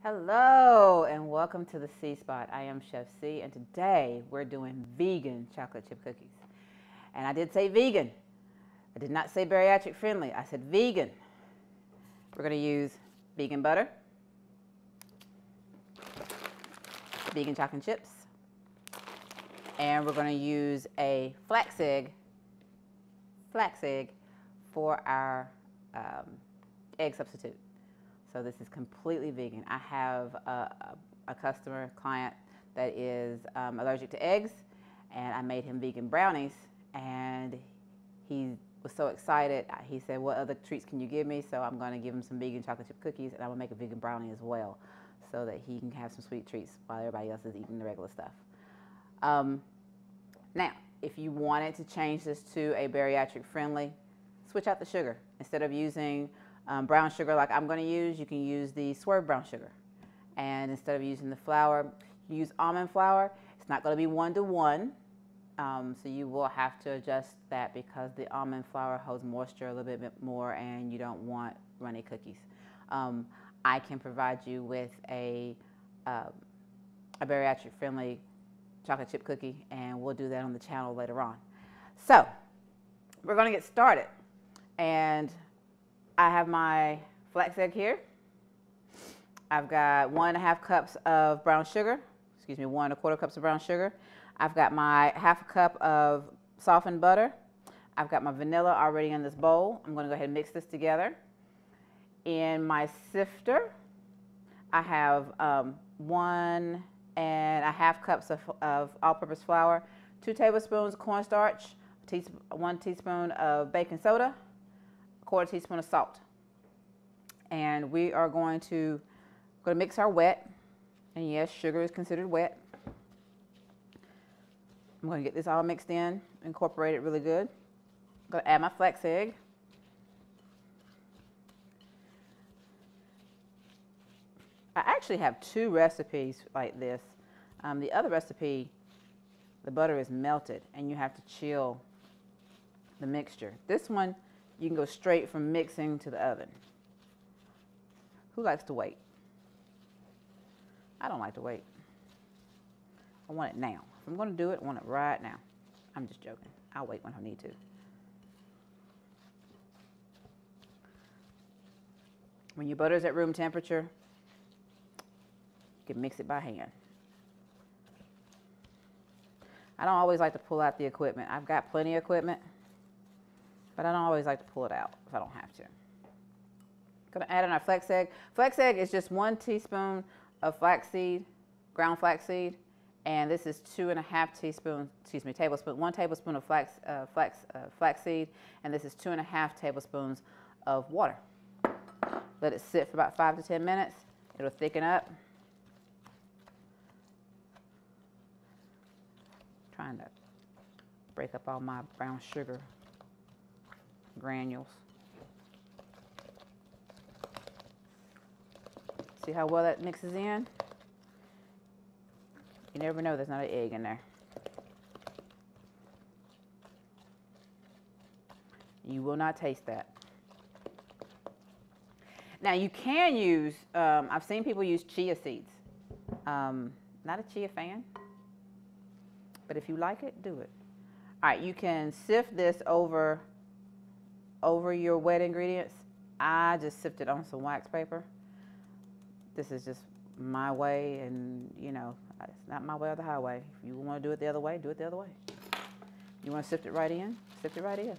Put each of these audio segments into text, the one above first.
Hello and welcome to the C Spot. I am Chef C and today we're doing vegan chocolate chip cookies. And I did say vegan. I did not say bariatric friendly. I said vegan. We're going to use vegan butter, vegan chocolate chips, and we're going to use a flax egg for our egg substitute. So this is completely vegan. I have a customer, client that is allergic to eggs, and I made him vegan brownies, and he was so excited. He said, what other treats can you give me? So I'm going to give him some vegan chocolate chip cookies, and I'm going to make a vegan brownie as well so that he can have some sweet treats while everybody else is eating the regular stuff. Now, if you wanted to change this to a bariatric friendly, switch out the sugar. Instead of using brown sugar like I'm going to use, you can use the Swerve brown sugar. And instead of using the flour, you use almond flour. It's not going to be 1-to-1, so you will have to adjust that because the almond flour holds moisture a little bit more and you don't want runny cookies. I can provide you with a bariatric friendly chocolate chip cookie, and we'll do that on the channel later on. So we're going to get started, and I have my flax egg here. I've got 1.5 cups of brown sugar, 1.25 cups of brown sugar. I've got my 1/2 cup of softened butter. I've got my vanilla already in this bowl. I'm going to go ahead and mix this together. In my sifter, I have 1.5 cups of all-purpose flour, 2 tablespoons of cornstarch, 1 teaspoon of baking soda, 1/4 teaspoon of salt. And we are going to mix our wet. And yes, sugar is considered wet. I'm going to get this all mixed in, incorporate it really good. I'm going to add my flax egg. I actually have 2 recipes like this. The other recipe, the butter is melted and you have to chill the mixture. This one, you can go straight from mixing to the oven. Who likes to wait? I don't like to wait. I want it now. If I'm going to do it, I want it right now. I'm just joking. I'll wait when I need to. When your butter is at room temperature, you can mix it by hand. I don't always like to pull out the equipment. I've got plenty of equipment, but I don't always like to pull it out if I don't have to. Going to add in our flax egg. Flax egg is just 1 teaspoon of flaxseed, ground flaxseed, and this is 2.5 tablespoons, 1 tablespoon of flaxseed, and this is 2.5 tablespoons of water. Let it sit for about 5 to 10 minutes. It'll thicken up. Trying to break up all my brown sugar granules. See how well that mixes in? You never know there's not an egg in there. You will not taste that. Now you can use, I've seen people use chia seeds. Not a chia fan, but if you like it, do it. All right, you can sift this over your wet ingredients. I just sifted on some wax paper. This is just my way, and you know, it's not my way or the highway. If you want to do it the other way, do it the other way. You want to sift it right in, sift it right in.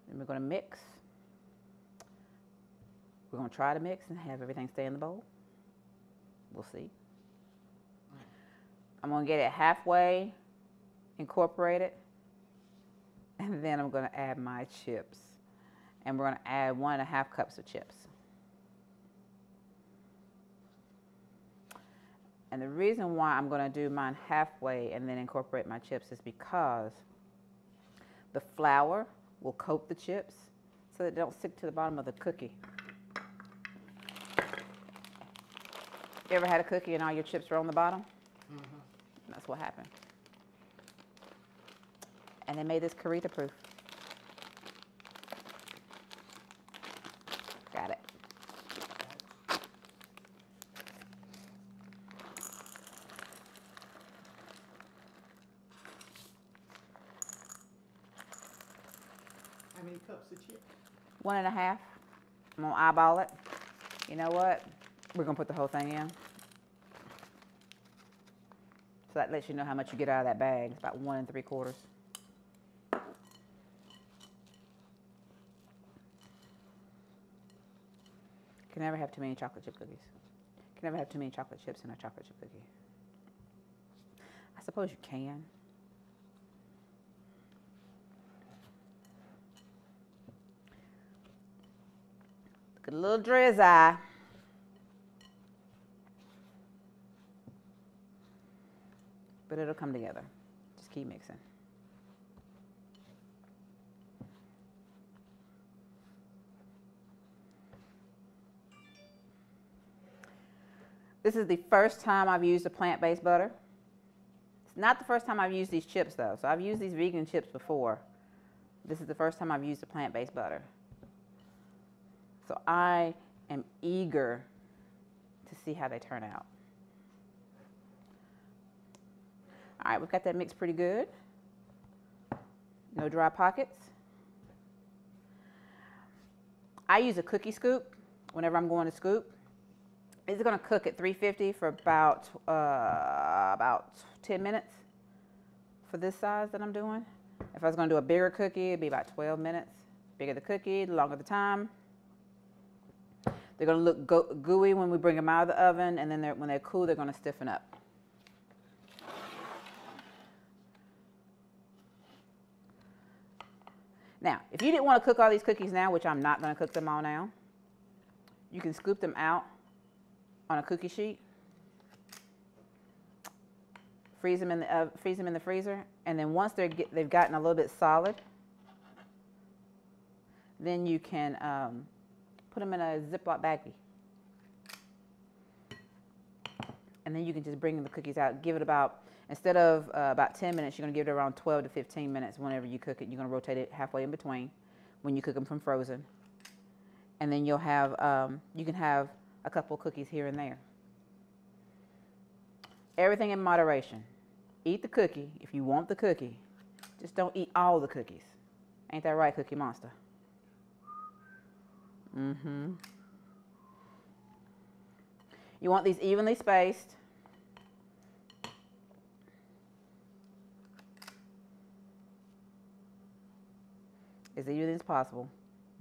Then we're going to mix. We're going to try to mix and have everything stay in the bowl. We'll see. I'm going to get it halfway incorporated, and then I'm going to add my chips, and we're going to add 1.5 cups of chips. And the reason why I'm going to do mine halfway and then incorporate my chips is because the flour will coat the chips so that they don't stick to the bottom of the cookie. You ever had a cookie and all your chips were on the bottom? Mm-hmm. That's what happened. And they made this Caretha proof. Got it. How many cups of chips? 1.5. I'm gonna eyeball it. You know what? We're gonna put the whole thing in. So that lets you know how much you get out of that bag. It's about 1 3/4. Can never have too many chocolate chip cookies. Can never have too many chocolate chips in a chocolate chip cookie. I suppose you can. Look at a little drizzy. But it'll come together. Just keep mixing. This is the first time I've used a plant-based butter. It's not the first time I've used these chips though. So I've used these vegan chips before. This is the first time I've used a plant-based butter. So I am eager to see how they turn out. All right, we've got that mixed pretty good. No dry pockets. I use a cookie scoop whenever I'm going to scoop. It's going to cook at 350 for about 10 minutes for this size that I'm doing. If I was going to do a bigger cookie, it'd be about 12 minutes. Bigger the cookie, the longer the time. They're going to look gooey when we bring them out of the oven, and then when they're cool, they're going to stiffen up. Now, if you didn't want to cook all these cookies now, which I'm not going to cook them all now, you can scoop them out on a cookie sheet, freeze them in the freezer, and then once they've gotten a little bit solid, then you can put them in a Ziploc baggie, and then you can just bring the cookies out. Give it about, instead of about 10 minutes, you're going to give it around 12 to 15 minutes. Whenever you cook it, you're going to rotate it halfway in between when you cook them from frozen, and then you'll have you can have a couple cookies here and there. Everything in moderation. Eat the cookie if you want the cookie. Just don't eat all the cookies. Ain't that right, Cookie Monster? Mm-hmm. You want these evenly spaced. As even as possible.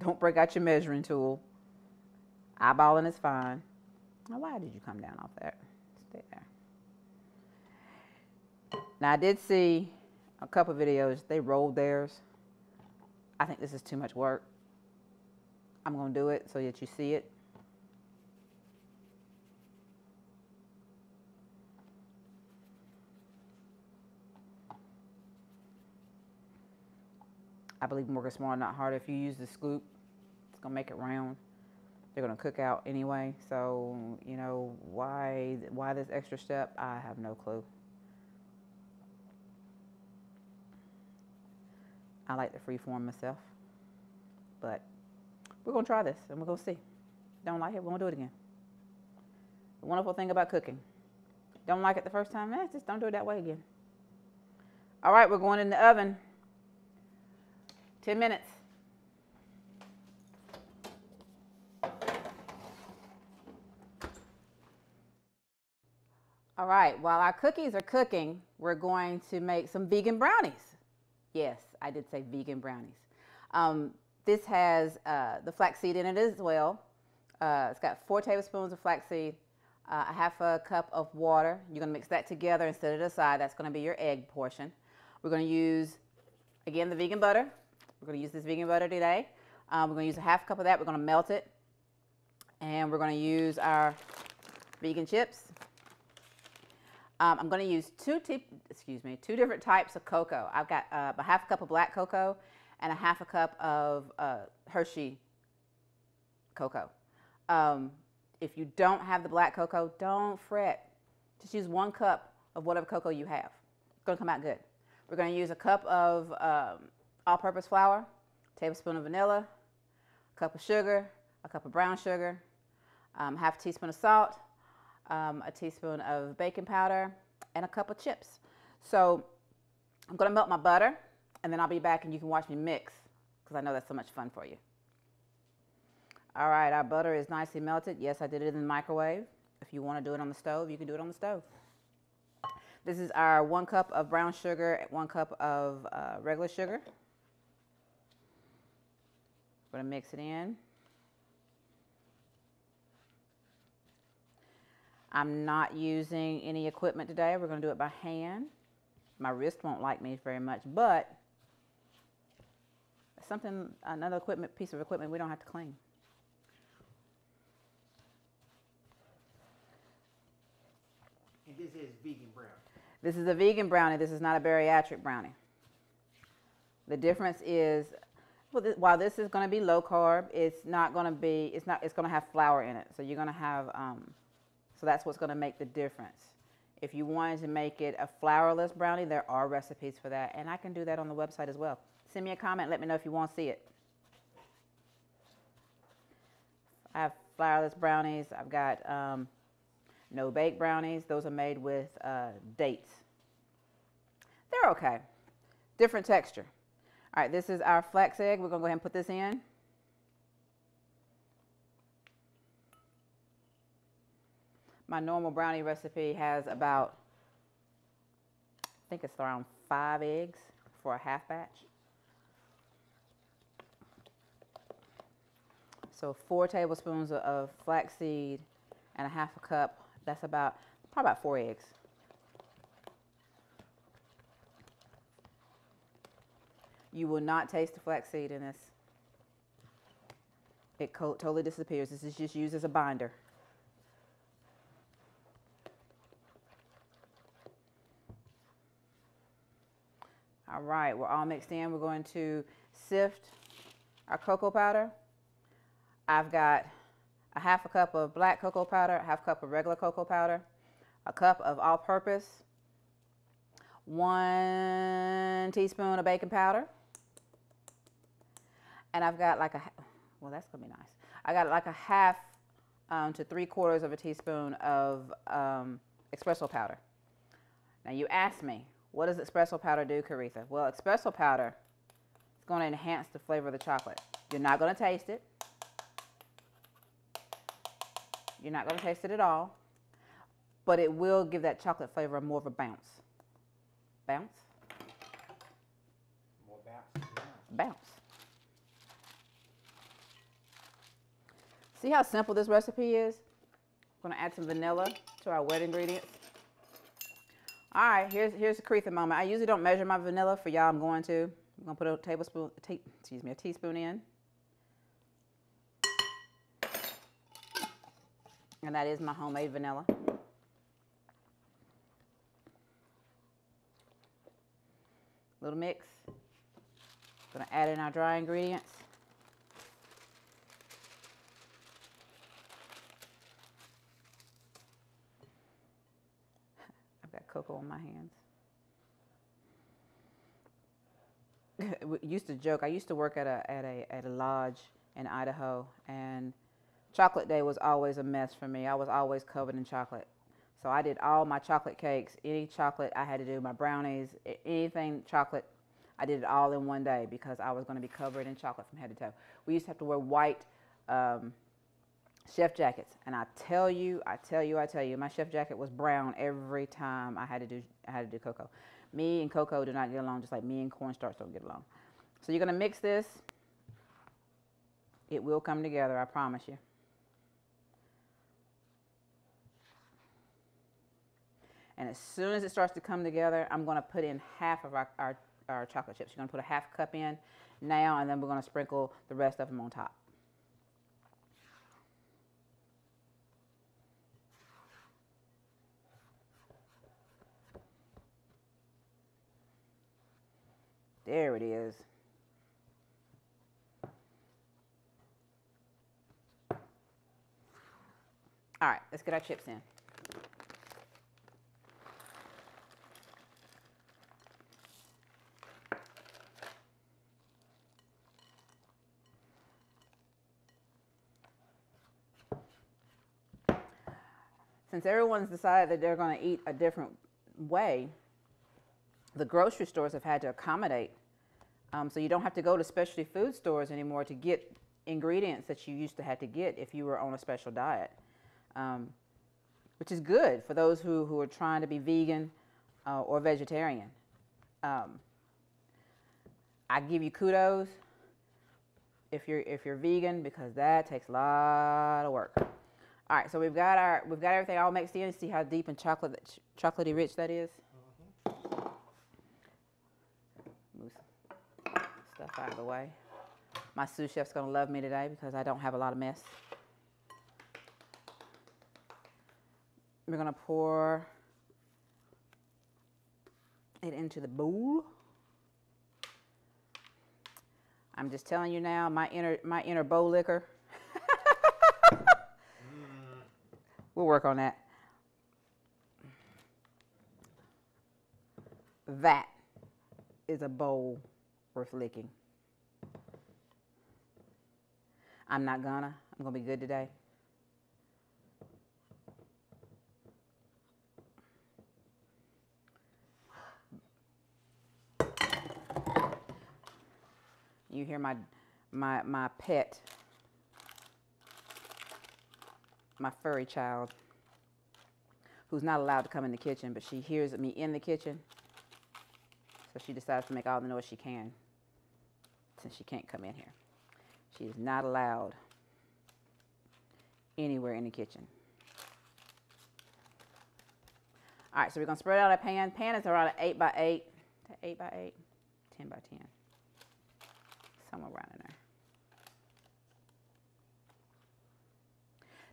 Don't break out your measuring tool. Eyeballing is fine. Now, why did you come down off that? Stay there. Now, I did see a couple of videos. They rolled theirs. I think this is too much work. I'm going to do it so that you see it. I believe in working smarter, not harder. If you use the scoop, it's going to make it round. They're going to cook out anyway. So, you know, why this extra step? I have no clue. I like the free form myself. But we're going to try this and we're going to see. Don't like it, we won't do it again. The wonderful thing about cooking. Don't like it the first time, just don't do it that way again. All right, we're going in the oven. 10 minutes. All right, while our cookies are cooking, we're going to make some vegan brownies. Yes, I did say vegan brownies. This has the flaxseed in it as well. It's got 4 tablespoons of flaxseed, a half a cup of water. You're going to mix that together and set it aside. That's going to be your egg portion. We're going to use, again, the vegan butter. We're going to use this vegan butter today. We're going to use a half cup of that. We're going to melt it. And we're going to use our vegan chips. I'm going to use two different types of cocoa. I've got a half a cup of black cocoa and a half a cup of Hershey cocoa. If you don't have the black cocoa, don't fret. Just use 1 cup of whatever cocoa you have. It's going to come out good. We're going to use a cup of all-purpose flour, tablespoon of vanilla, a cup of sugar, a cup of brown sugar, half a teaspoon of salt, a teaspoon of baking powder, and a cup of chips. So I'm going to melt my butter, and then I'll be back and you can watch me mix because I know that's so much fun for you. All right, our butter is nicely melted. Yes, I did it in the microwave. If you want to do it on the stove, you can do it on the stove. This is our 1 cup of brown sugar, 1 cup of regular sugar. I'm going to mix it in. I'm not using any equipment today. We're going to do it by hand. My wrist won't like me very much, but something, another piece of equipment we don't have to clean. And this is vegan brownie. This is a vegan brownie. This is not a bariatric brownie. The difference is, well, while this is going to be low carb, it's going to have flour in it. So you're going to have, so that's what's going to make the difference. If you wanted to make it a flourless brownie, there are recipes for that. And I can do that on the website as well. Send me a comment. Let me know if you want to see it. I have flourless brownies. I've got no-bake brownies. Those are made with dates. They're okay. Different texture. All right, this is our flax egg. We're going to go ahead and put this in. My normal brownie recipe has about, I think it's around 5 eggs for a half batch. So 4 tablespoons of flaxseed and a half a cup. That's probably about 4 eggs. You will not taste the flaxseed in this. It totally disappears. This is just used as a binder. All right, we're all mixed in. We're going to sift our cocoa powder. I've got a half a cup of black cocoa powder, a half cup of regular cocoa powder, a cup of all-purpose, 1 teaspoon of baking powder, and I've got like well, that's gonna be nice. I got like a half to 3/4 of a teaspoon of espresso powder. Now you ask me, what does espresso powder do, Caretha? Well, espresso powder is going to enhance the flavor of the chocolate. You're not going to taste it. You're not going to taste it at all, but it will give that chocolate flavor more of a bounce. Bounce? More bounce. Bounce. See how simple this recipe is? I'm going to add some vanilla to our wet ingredients. All right, here's the Caretha moment. I usually don't measure my vanilla. For y'all, I'm going to. I'm going to put a teaspoon in. And that is my homemade vanilla. Little mix. Gonna add in our dry ingredients. I've got cocoa on my hands. We used to joke. I used to work at a lodge in Idaho, and chocolate day was always a mess for me. I was always covered in chocolate. So I did all my chocolate cakes, any chocolate I had to do, my brownies, anything chocolate, I did it all in one day because I was going to be covered in chocolate from head to toe. We used to have to wear white chef jackets, and I tell you, my chef jacket was brown every time I had to do cocoa. Me and cocoa do not get along, just like me and cornstarch don't get along. So you're going to mix this. It will come together, I promise you. And as soon as it starts to come together, I'm going to put in half of our chocolate chips. You're going to put a half cup in now, and then we're going to sprinkle the rest of them on top. There it is. All right, let's get our chips in. since everyone's decided that they're going to eat a different way, the grocery stores have had to accommodate. So you don't have to go to specialty food stores anymore to get ingredients that you used to have to get if you were on a special diet, which is good for those who are trying to be vegan or vegetarian. I give you kudos if you're vegan, because that takes a lot of work. All right, so we've got everything all mixed in. See how deep and chocolatey rich that is? Move some stuff out of the way. My sous chef's gonna love me today because I don't have a lot of mess. We're gonna pour it into the bowl. I'm just telling you now, my inner bowl liquor. We'll work on that. That is a bowl worth licking. I'm gonna be good today. You hear my pet, my furry child, who's not allowed to come in the kitchen, but she hears me in the kitchen, so she decides to make all the noise she can since she can't come in here. She is not allowed anywhere in the kitchen. All right, so we're gonna spread out our pan. Pan is around an 8 by 8, 8 by 8, 10 by 10. Somewhere around in there.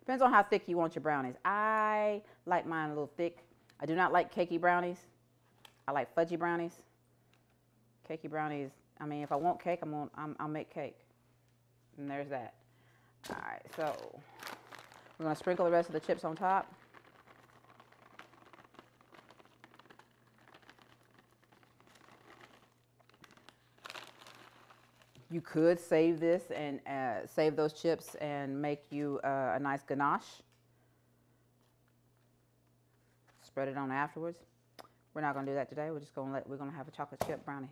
Depends on how thick you want your brownies. I like mine a little thick. I do not like cakey brownies. I like fudgy brownies. Cakey brownies, I mean, if I want cake, I'll make cake. And there's that. All right, so we're gonna sprinkle the rest of the chips on top. You could save this and save those chips and make you a nice ganache. Spread it on afterwards. We're not gonna do that today. We're gonna have a chocolate chip brownie.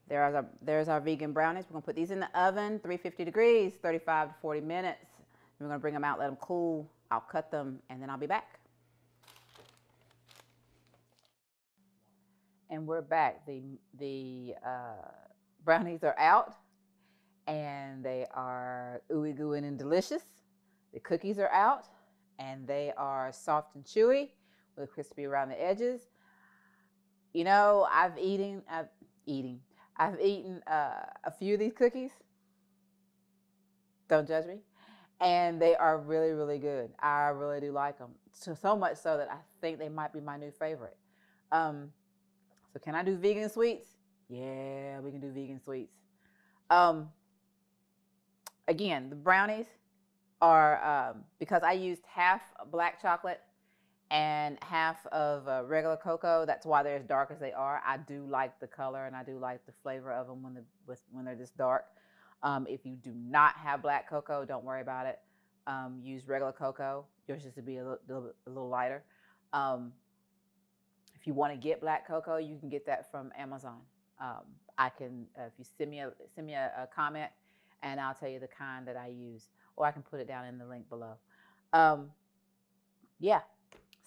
There's our vegan brownies. We're gonna put these in the oven, 350 degrees, 35 to 40 minutes. We're gonna bring them out, let them cool. I'll cut them, and then I'll be back. And we're back. The brownies are out, and they are ooey gooey and delicious. The cookies are out, and they are soft and chewy with crispy around the edges. You know, I've eaten a few of these cookies. Don't judge me. And they are really, really good. I really do like them. So much so that I think they might be my new favorite. So can I do vegan sweets? Yeah, we can do vegan sweets. Again, the brownies are, because I used half black chocolate and half of regular cocoa, that's why they're as dark as they are. I do like the color, and I do like the flavor of them when they're this dark. If you do not have black cocoa, don't worry about it. Use regular cocoa. Yours just to be a little lighter. If you want to get black cocoa, you can get that from Amazon. I can, if you send me a comment, and I'll tell you the kind that I use, or I can put it down in the link below. Yeah.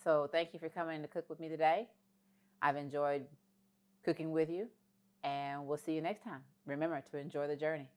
So thank you for coming to cook with me today. I've enjoyed cooking with you, and we'll see you next time. Remember to enjoy the journey.